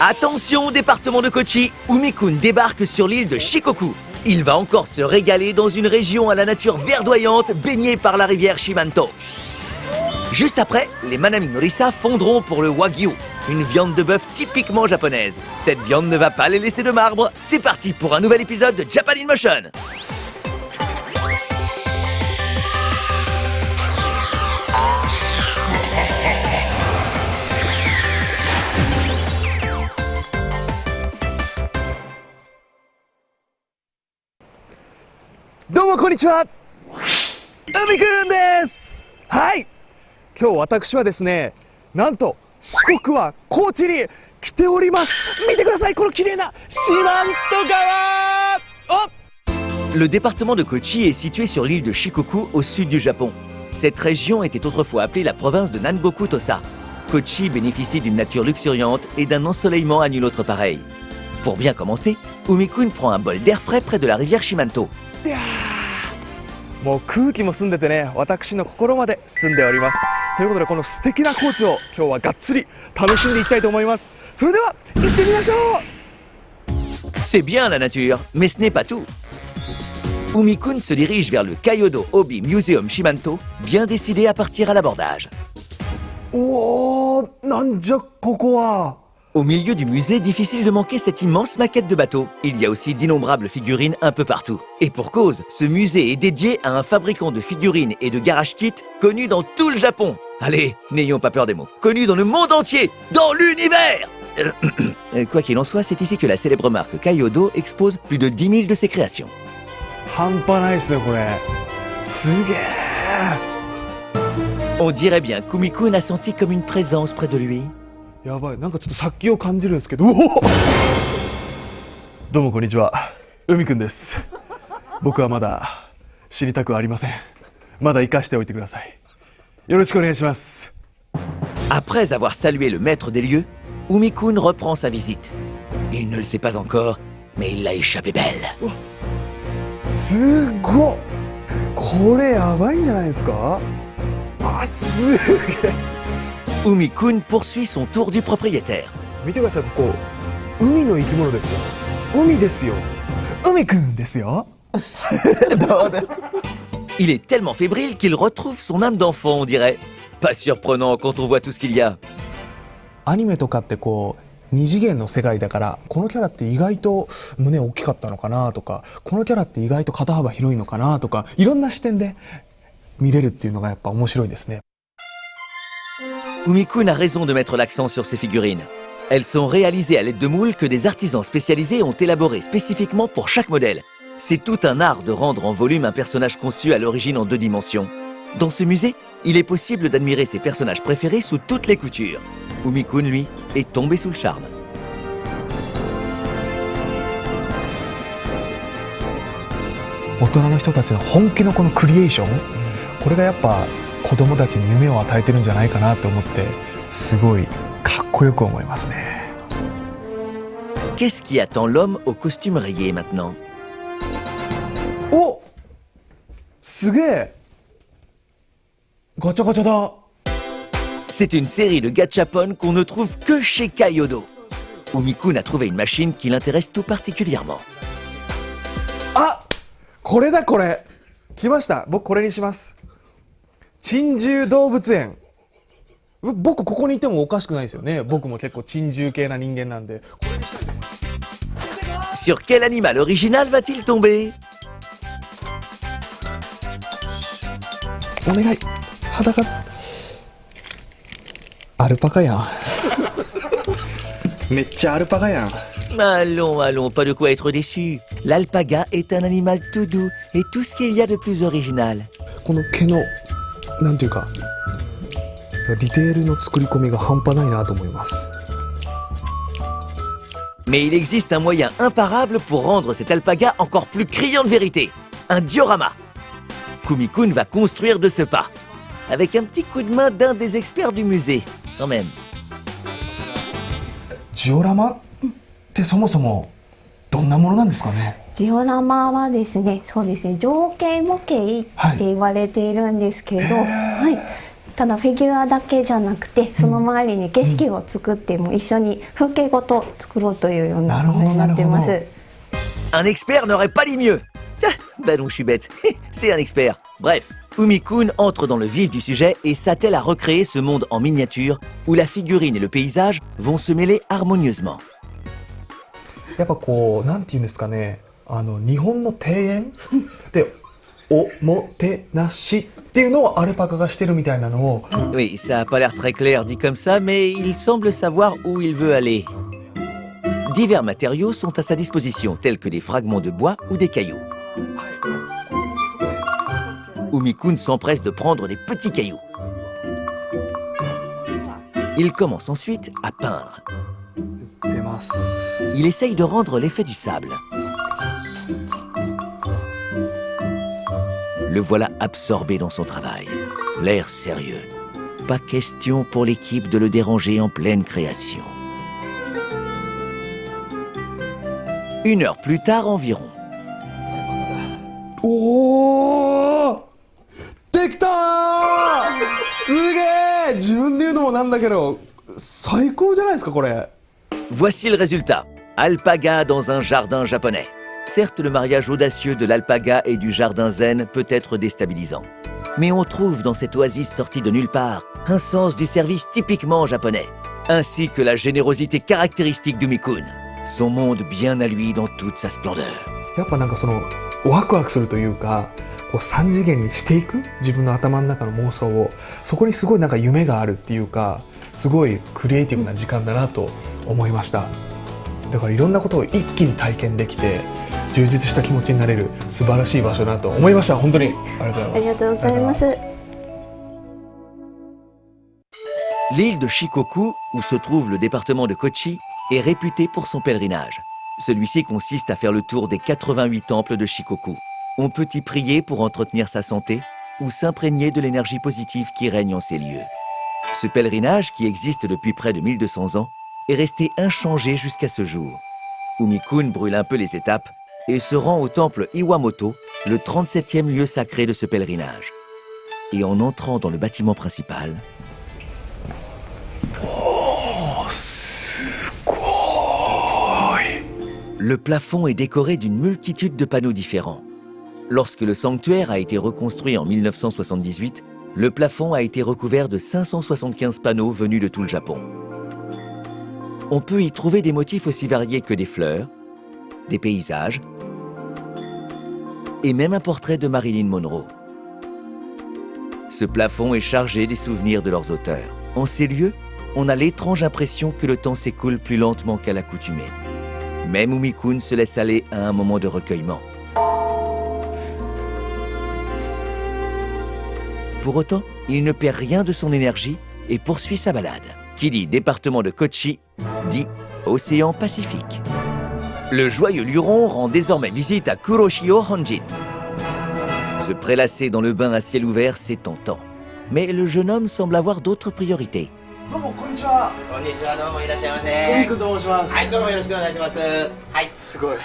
Attention, département de Kochi, Umi-kun débarque sur l'île de Shikoku. Il va encore se régaler dans une région à la nature verdoyante baignée par la rivière Shimanto. Juste après, les Manami Norisa fondront pour le Wagyu, une viande de bœuf typiquement japonaise. Cette viande ne va pas les laisser de marbre. C'est parti pour un nouvel épisode de Japan in Motion. Domo konnichiwa! Umi-kun desu! はい、今日私はですね、なんと四国は高知に来ております。見てください、この綺麗な四万十川。Le département de Kochi est situé sur l'île de Shikoku au sud du Japon. Cette région était autrefois appelée la province de Nangoku Tosa. Kochi bénéficie d'une nature luxuriante et d'un ensoleillement à nul autre pareil. Pour bien commencer, Umi-kun prend un bol d'air frais près de la rivière Shimanto. いやー、もう空気も澄んでてね、私の心まで澄んでおります。ということで、この素敵な高知を今日はがっつり楽しんでいきたいと思います。それでは行ってみましょう。 C'est bien la nature, mais ce n'est pas tout. Umi-kun se dirige vers le Kyodo Obi Museum Shimanto, bien décidé à partir à l'abordage. おー、なんじゃここは。 Au milieu du musée, difficile de manquer cette immense maquette de bateau. Il y a aussi d'innombrables figurines un peu partout. Et pour cause, ce musée est dédié à un fabricant de figurines et de garage kit connu dans tout le Japon. Allez, n'ayons pas peur des mots. Connu dans le monde entier, dans l'univers. Quoi qu'il en soit, c'est ici que la célèbre marque Kyodo expose plus de 10 000 de ses créations. 半端ないですね、これ。すげえ。 On dirait bien qu'Umi-kun a senti comme une présence près de lui. やばい、なんかちょっと殺気を感じるんですけど。おお、どうもこんにちは、海くんです。僕はまだ死にたくはありません。まだ生かしておいてください。よろしくお願いします。 Après avoir salué le maître des lieux, Umi-kun reprend sa visite. Il ne le sait pas encore, mais il l'a échappé belle. すごっ、これやばいんじゃないですか。あ、すげえ。 Umi-kun poursuit son tour du propriétaire. 見てください、ここ海の生き物ですよ。海ですよ。海くんですよ。どうで。 Il est tellement fébrile qu'il retrouve son âme d'enfant, on dirait. Pas surprenant quand on voit tout ce qu'il y a. アニメとかってこう二次元の世界だから、このキャラって意外と胸大きかったのかなとか、このキャラって意外と肩幅広いのかなとか、いろんな視点で見れるっていうのがやっぱ面白いですね。 Umi-kun a raison de mettre l'accent sur ces figurines. Elles sont réalisées à l'aide de moules que des artisans spécialisés ont élaborés spécifiquement pour chaque modèle. C'est tout un art de rendre en volume un personnage conçu à l'origine en 2 dimensions. Dans ce musée, il est possible d'admirer ses personnages préférés sous toutes les coutures. Umi-kun, lui, est tombé sous le charme. 大人の人たちの本気のこのクリエーション、これがやっぱ子供たちに夢を与えてるんじゃないかなと思って、すごいかっこよく思いますね。 Qu'est-ce qui attend l'homme au costume rayé maintenant? お、すげえ。ガチャガチャだ。 C'est une série de gachapon qu'on ne trouve que chez Kyodo. Umi-kun a trouvé une machine qui l'intéresse tout particulièrement. あ、これだこれ。来ました。僕これにします。珍獣動物園。僕ここにいてもおかしくないですよね。僕も結構珍獣系な人間なんで。 Sur quel animal original va-t-il tomber? お願い。裸。アルパカやん。めっちゃアルパカやん。 Allons, allons, pas de quoi être déçu. L'alpaga est un animal tout doux et tout ce qu'il y a de plus original. この毛のなんていうかディテールの作り込みが半端ないなと思います。 Mais il existe un moyen imparable pour rendre cet alpaga encore plus criant de vérité. Un diorama. Umi-kun va construire de ce pas. Avec un petit coup de main d'un des experts du musée, quand même. ジオラマってそもそもどんなものなんですかね。ジオラマはですね、そうですね、情景模型って言われているんですけど、はい、ただフィギュアだけじゃなくてその周りに景色を作っても一緒に風景ごと作ろうというようなものになってます。Un expert n'aurait pas dit mieux. Ah, bah non, je suis bête. C'est un expert. Bref, Umi-kun entre dans le vif du sujet et s'attelle à recréer ce monde en miniature où la figurine et le paysage vont se mêler harmonieusement. やっぱこうなんていうんですかね、日本の庭園でおもてなしっていうのをアルパカがしてるみたいなのを。Oui, ça a pas l'air très clair dit comme ça, mais il semble savoir où il veut aller. Divers matériaux sont à sa disposition, tels que des fragments de bois ou des cailloux. Umi-kun s'empresse de prendre des petits cailloux. Il commence ensuite à peindre. Il essaye de rendre l'effet du sable. Le voilà absorbé dans son travail, l'air sérieux. Pas question pour l'équipe de le déranger en pleine création. 1 heure plus tard environ. おー、できたー！すげー！自分で言うのもなんだけど、最高じゃないですかこれ。Voici le résultat. Alpaga dans un jardin japonais. Certes, le mariage audacieux de l'alpaga et du jardin zen peut être déstabilisant. Mais on trouve dans cette oasis sortie de nulle part un sens du service typiquement japonais, ainsi que la générosité caractéristique d'Umi-kun. Son monde bien à lui dans toute sa splendeur. やっぱなんかそのワクワクするというか、こう3次元にしていく自分の頭の中の妄想を、そこにすごいなんか夢があるっていうか、すごいクリエイティブな時間だなと思いました。だからいろんなことを一気に体験できて充実した気持ちになれる素晴らしい場所だなと思いました。本当にありがとうございます。ありがとうございます。L'île de Shikoku, où se trouve le département de Kochi, est réputée pour son pèlerinage. Celui-ci consiste à faire le tour des 88 temples de Shikoku. On peut y prier pour entretenir sa santé ou s'imprégner de l'énergie positive qui règne en ces lieux. Ce pèlerinage, qui existe depuis près de 1200 ans, est resté inchangé jusqu'à ce jour. Umi-kun brûle un peu les étapes et se rend au temple Iwamoto, le 37e lieu sacré de ce pèlerinage. Et en entrant dans le bâtiment principal... Le plafond est décoré d'une multitude de panneaux différents. Lorsque le sanctuaire a été reconstruit en 1978, le plafond a été recouvert de 575 panneaux venus de tout le Japon. On peut y trouver des motifs aussi variés que des fleurs, des paysages et même un portrait de Marilyn Monroe. Ce plafond est chargé des souvenirs de leurs auteurs. En ces lieux, on a l'étrange impression que le temps s'écoule plus lentement qu'à l'accoutumée. Même Umi-kun se laisse aller à un moment de recueillement. Pour autant, il ne perd rien de son énergie et poursuit sa balade. Qui dit département de Kochi, dit océan Pacifique. Le joyeux luron rend désormais visite à Kuroshio Honjin. Se prélasser dans le bain à ciel ouvert, c'est tentant. Mais le jeune homme semble avoir d'autres priorités. どうもこんにちは。こんにちは、どうもいらっしゃいまトせ。ミ君と申します。はい、どうもよろしくお願いします。はい、すごい。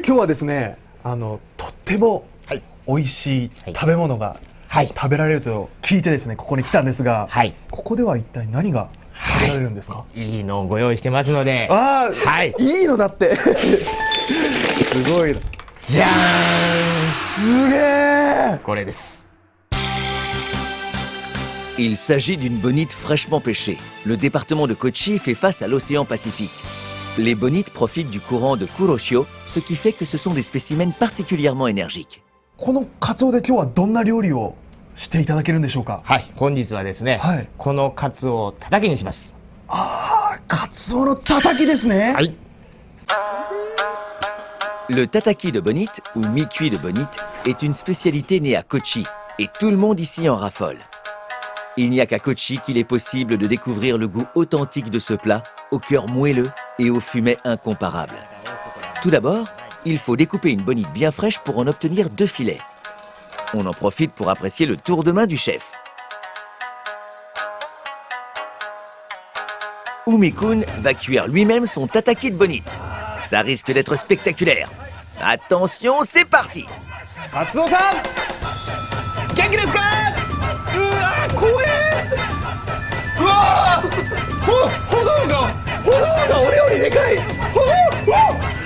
今日はですね、とってもはい美味しい食べ物がはい食べられると聞いてですね、ここに来たんですが、はい、ここでは一体何が食べられるんですか？いいのをご用意してますので。ああ、はい、いいのだって。すごいな。じゃーん。すげえ。これです。Il s'agit d'une bonite fraîchement pêchée. Le département de Kochi fait face à l'océan Pacifique. Les bonites profitent du courant de Kuroshio, ce qui fait que ce sont des spécimens particulièrement énergiques. このカツオで今日はどんな料理をしていただけるんでしょうか？はい、本日はですね、はい、このカツオをたたきにします。ああ、カツオのたたきですね。はい。Le tataki de bonite, ou mi-cuit de bonite, est une spécialité née à Kochi, et tout le monde ici en raffole. Il n'y a qu'à Kochi qu'il est possible de découvrir le goût authentique de ce plat, au cœur moelleux et au fumet incomparable. Tout d'abord, il faut découper une bonite bien fraîche pour en obtenir 2 filets. On en profite pour apprécier le tour de main du chef. Umi-kun va cuire lui-même son tataki de bonite. Ça risque d'être spectaculaire. Attention, c'est parti! カツオさん、元気ですか？うわ、怖え。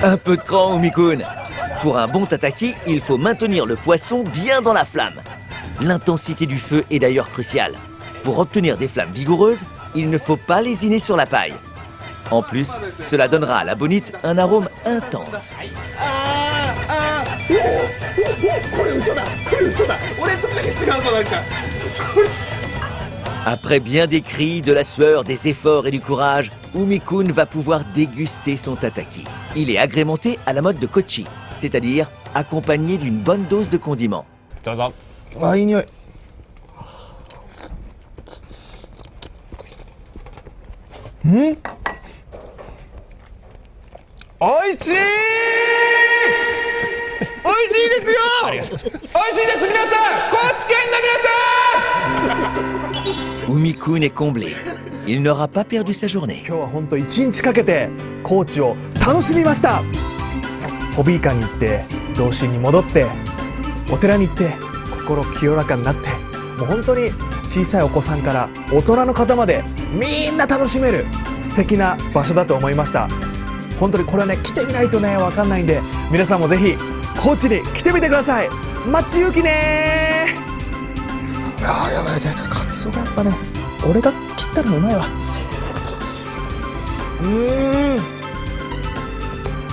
Un peu de cran, Umikun. Pour un bon tataki, il faut maintenir le poisson bien dans la flamme. L'intensité du feu est d'ailleurs cruciale. Pour obtenir des flammes vigoureuses, il ne faut pas lésiner sur la paille. En plus, cela donnera à la bonite un arôme intense. Après bien des cris, de la sueur, des efforts et du courage, Umikun va pouvoir déguster son tataki. Il est agrémenté à la mode de kochi, c'est-à-dire accompagné d'une bonne dose de condiments. どうぞ。あ、いい匂い。おいしい。おいしいですよ。ありがとうございます。美味しいです皆さん、高知県の皆さん。 Umikun est comblé. Il n'aura pas perdu sa journée. 今日は本当1日かけて高知を楽しみました。ホビー館に行って童心に戻ってお寺に行って心清らかになって、もう本当に小さいお子さんから大人の方までみんな楽しめる素敵な場所だと思いました。本当にこれはね、来てみないとね分かんないんで、皆さんもぜひ高知に来てみてください。マッチユキねー。あーやばい、カツオがやっぱね、俺が切ったのうまいわ。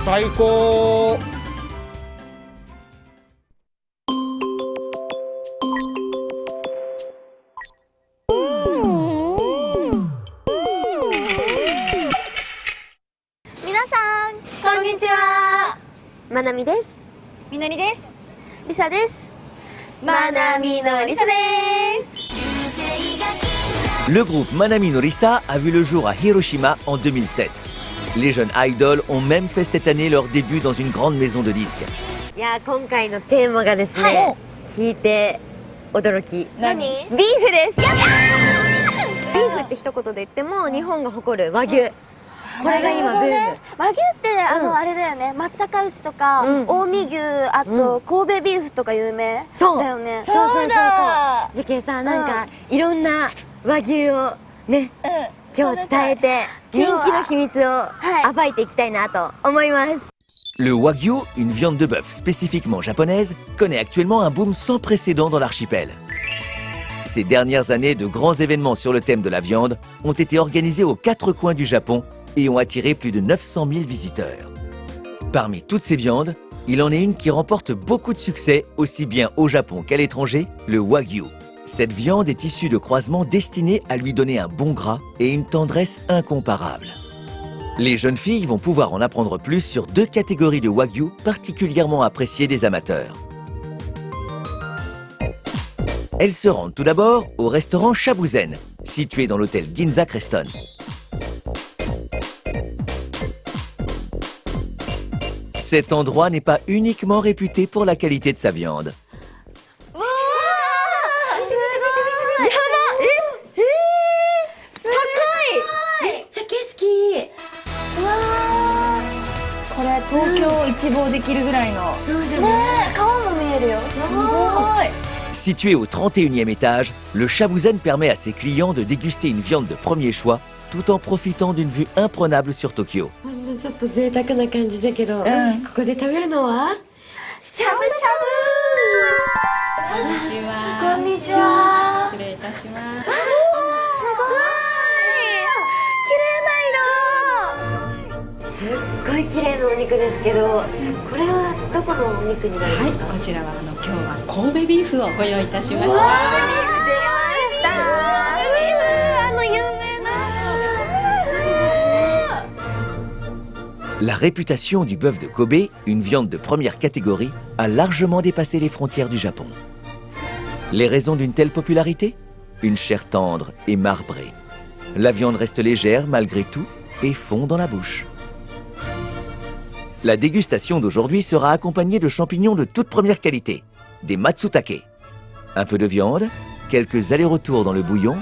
最高。皆さんこんにちは。まなみです。みのりです。りさです。まなみのりさです。 Le groupe Manami no Risa a vu le jour à Hiroshima en 2007. Les jeunes idols ont même fait cette année leur début dans une grande maison de disques. いや今回のテーマがですね、聞いて驚き。何？ビーフです。やったー！ビーフって一言で言っても日本が誇る和牛。これが今ブーム。和牛ってあれだよね、松阪牛とか、近江牛、あと神戸ビーフとか有名だよね。そうだ。じけさんなんかいろんな和牛をね、今日伝えて人気の秘密を暴いていきたいなと思います。 Le Wagyu, une viande de bœuf spécifiquement japonaise, connaît actuellement un boom sans précédent dans l'archipel. Ces dernières années, de grands événements sur le thème de la viande ont été organisés aux quatre coins du Japon et ont attiré plus de 900 000 visiteurs. Parmi toutes ces viandes, il en est une qui remporte beaucoup de succès, aussi bien au Japon qu'à l'étranger, le Wagyu. Cette viande est issue de croisements destinés à lui donner un bon gras et une tendresse incomparable. Les jeunes filles vont pouvoir en apprendre plus sur deux catégories de Wagyu particulièrement appréciées des amateurs. Elles se rendent tout d'abord au restaurant Shabuzen, situé dans l'hôtel Ginza Creston. Cet endroit n'est pas uniquement réputé pour la qualité de sa viande. Situé au 31e étage, le Shabuzen permet à ses clients de déguster une viande de premier choix tout en profitant d'une vue imprenable sur Tokyo. ちょっと贅沢な感じだけど、ここで食べるのはしゃぶしゃぶ。こんにちは。こんにちは。失礼いたします。すごい。綺麗な色。すっごい綺麗なお肉ですけど、これはどこのお肉になりますか？こちらは今日は神戸ビーフをご用意いたしました。神戸ビーフ出ました。La réputation du bœuf de Kobe, une viande de première catégorie, a largement dépassé les frontières du Japon. Les raisons d'une telle popularité? Une chair tendre et marbrée. La viande reste légère malgré tout et fond dans la bouche. La dégustation d'aujourd'hui sera accompagnée de champignons de toute première qualité, des matsutake. Un peu de viande, quelques allers-retours dans le bouillon.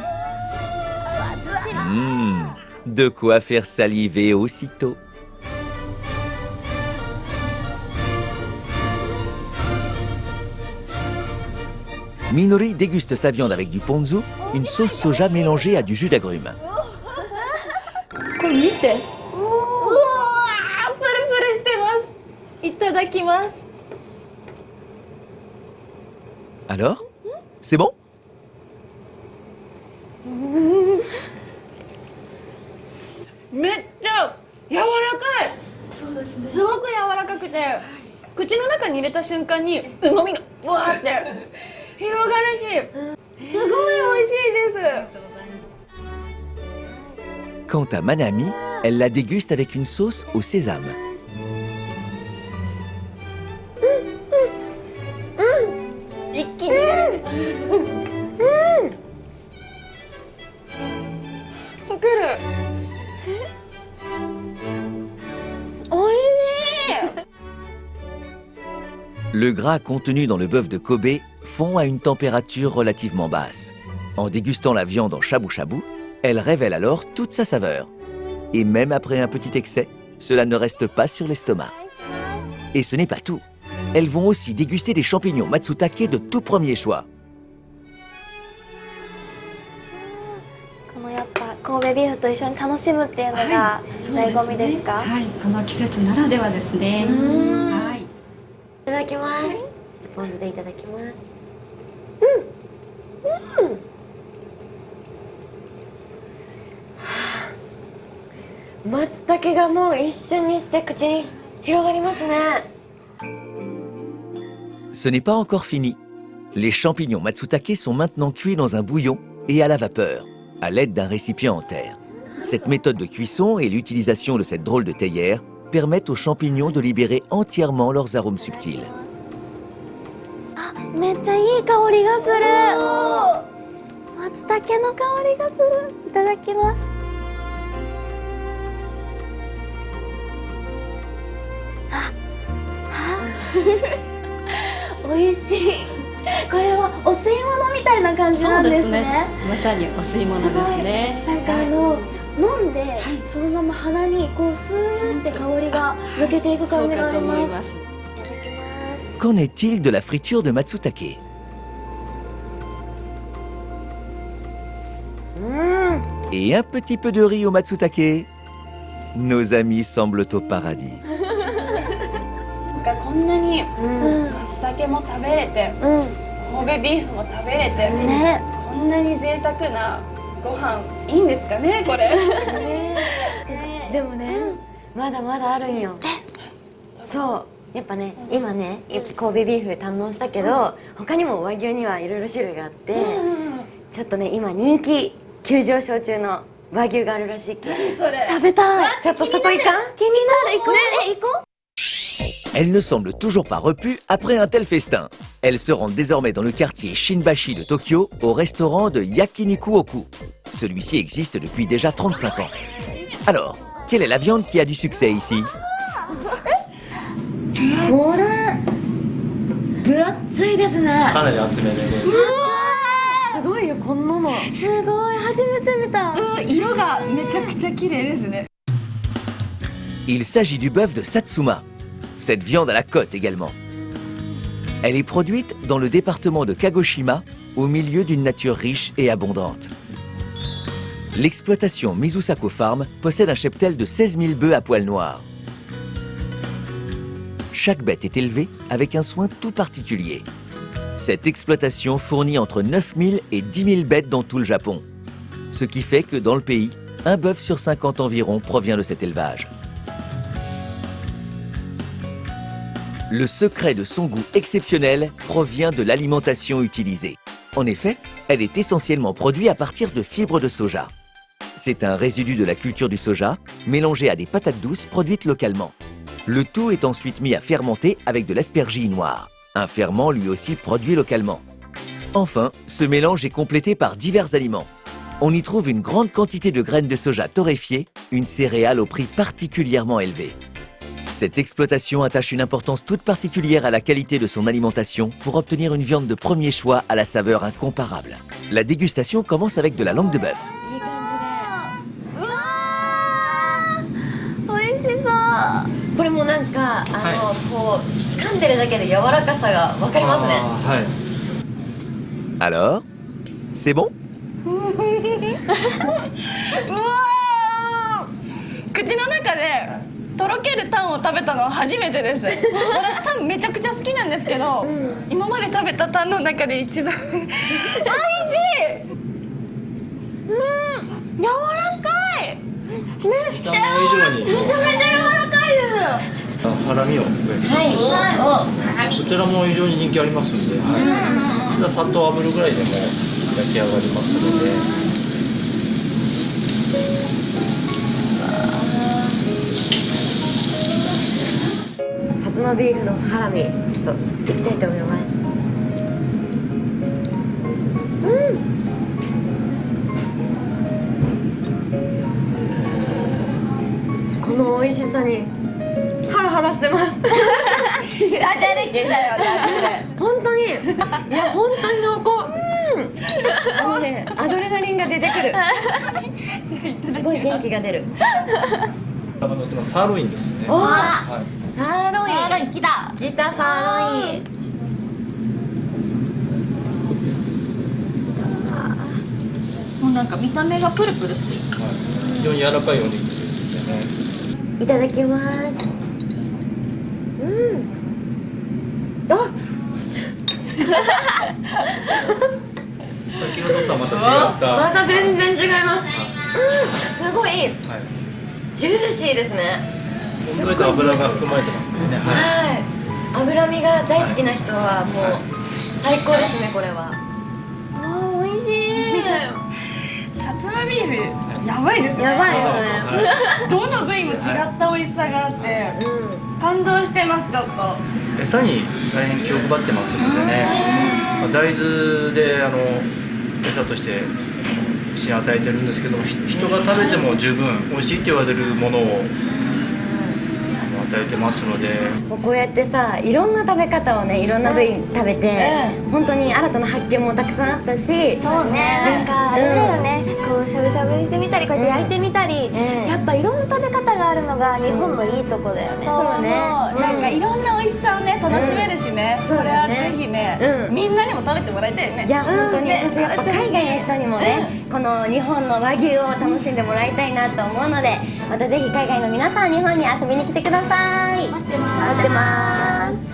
De quoi faire saliver aussitôt. Minori déguste sa viande avec du ponzu, une sauce soja mélangée à du jus d'agrumes. これ見て。うわー、プルプルしてます。いただきます。 Alors? C'est bon? めっちゃ柔らかい。そうですね。すごく柔らかくて、口の中に入れた瞬間に旨味がわーって広がるし、すごい美味しいです。 Quant à Manami, elle la déguste avec une sauce au sésame. 一気に入れる。溶ける。おいしい。 Le gras contenu dans le bœuf de Kobe fond à une température relativement basse. En dégustant la viande en shabu-shabu, elle révèle alors toute sa saveur. Et même après un petit excès, cela ne reste pas sur l'estomac. Et ce n'est pas tout. Elles vont aussi déguster des champignons matsutake de tout premier choix. このやっぱ神戸ビーフと一緒に楽しむっていうのが醍醐味ですか？はい、この季節ならではですね。はい。いただきます。ポン酢でいただきます。松茸がもう一瞬にして口に広がりますね。 Ce n'est pas encore fini. Les champignons matsutake sont maintenant cuits dans un bouillon et à la vapeur, à l'aide d'un récipient en terre. Cette méthode de cuisson et l'utilisation de cette drôle de théière permettent aux champignons de libérer entièrement leurs arômes subtils. めっちゃいい香りがする。松茸の香りがする。いただきます。美味しい。これはお吸い物みたいな感じなんですね。まさにお吸い物ですね。なんか飲んで、そのまま鼻にこうスーって香りが抜けていく感じがあります。 Qu'en est-il de la friture de matsutake? Et un petit peu de riz au matsutake. Nos amis semblent au paradis. こんなに松茸も食べれて、神戸ビーフも食べれて、こんなに贅沢なご飯いいんですかねこれ。でもね、まだまだあるんよ。そうやっぱね、今ね神戸ビーフ堪能したけど、他にも和牛にはいろいろ種類があって、ちょっとね今人気急上昇中の和牛があるらしいけ。何それ。食べたい。ちょっとそこ行かん？気になる。行こう。行こう。 Elle ne semble toujours pas repue après un tel festin. Elle se rend désormais dans le quartier Shinbashi de Tokyo au restaurant de Yakiniku Oku. Celui-ci existe depuis déjà 35 ans. Alors, quelle est la viande qui a du succès ici? これ分厚いですね。かなり厚めで。すごいよこんなの。すごい初めて見た。色がめちゃくちゃ綺麗ですね。 Il s'agit du bœuf de Satsuma. Cette viande à la côte également. Elle est produite dans le département de Kagoshima, au milieu d'une nature riche et abondante. L'exploitation Mizusako Farm possède un cheptel de 16 000 bœufs à poils noirs. Chaque bête est élevée avec un soin tout particulier. Cette exploitation fournit entre 9 000 et 10 000 bêtes dans tout le Japon. Ce qui fait que dans le pays, un bœuf sur 50 environ provient de cet élevage. Le secret de son goût exceptionnel provient de l'alimentation utilisée. En effet, elle est essentiellement produite à partir de fibres de soja. C'est un résidu de la culture du soja, mélangé à des patates douces produites localement. Le tout est ensuite mis à fermenter avec de l'aspergille noire, un ferment lui aussi produit localement. Enfin, ce mélange est complété par divers aliments. On y trouve une grande quantité de graines de soja torréfiées, une céréale au prix particulièrement élevé. Cette exploitation attache une importance toute particulière à la qualité de son alimentation pour obtenir une viande de premier choix à la saveur incomparable. La dégustation commence avec de la langue de bœuf. 美味しそう。これもなんかこう掴んでるだけで柔らかさがわかりますね。はい。Alors, c'est bon? 口の中でとろけるタンを食べたのは初めてです。私タンめちゃくちゃ好きなんですけど、今まで食べたタンの中で一番おいしい。柔らかい。めっちゃめちゃめちゃ柔らかいです。ハラミをご焼きさせていただきますね。こちらも非常に人気ありますので、こちらさっと炙るぐらいでも焼き上がりますので。薩摩ビーフのハラミちょっといきたいと思います。この美味しさにハラハラしてます。ダジャレ系だよね。本当にいや本当に濃厚。もうねアドレナリンが出てくる。すごい元気が出る。乗ってますサーロインですね。サーロイン来たサーロイン。もうなんか見た目がプルプルしてる。非常に柔らかいお肉ですね。いただきます。あ先ほどとはまた違ったまた全然違います。すごいジューシーですね。すっごいジューシ油がー。含まれてますね。はい。脂身が大好きな人はもう最高ですねこれは。あー美味しい。薩摩ビーフやばいですね。やばいよね。どの部位も違った美味しさがあって感動してますちょっと。餌に大変気を配ってますのでね。大豆で餌として牛に与えてるんですけども、人が食べても十分美味しいって言われるものを与えてますので。こうやってさいろんな食べ方をねいろんな部位食べて本当に新たな発見もたくさんあったし。そうね、なんかあれだよね、こうしゃぶしゃぶにしてみたりこうやって焼いてみたり、やっぱいろんな食べ方があるのが日本のいいとこだよね。そうね。なんかいろんな美味しさをね楽しめるしね。これはぜひねみんなにも食べてもらいたいよね。いや本当に私やっぱ海外の人にもねこの日本の和牛を楽しんでもらいたいなと思うので、またぜひ海外の皆さん日本に遊びに来てください。待ってます。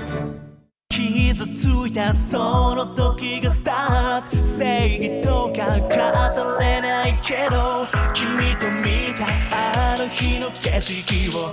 傷ついたその時がスタート、正義とか語れないけど君と見たあの日の景色を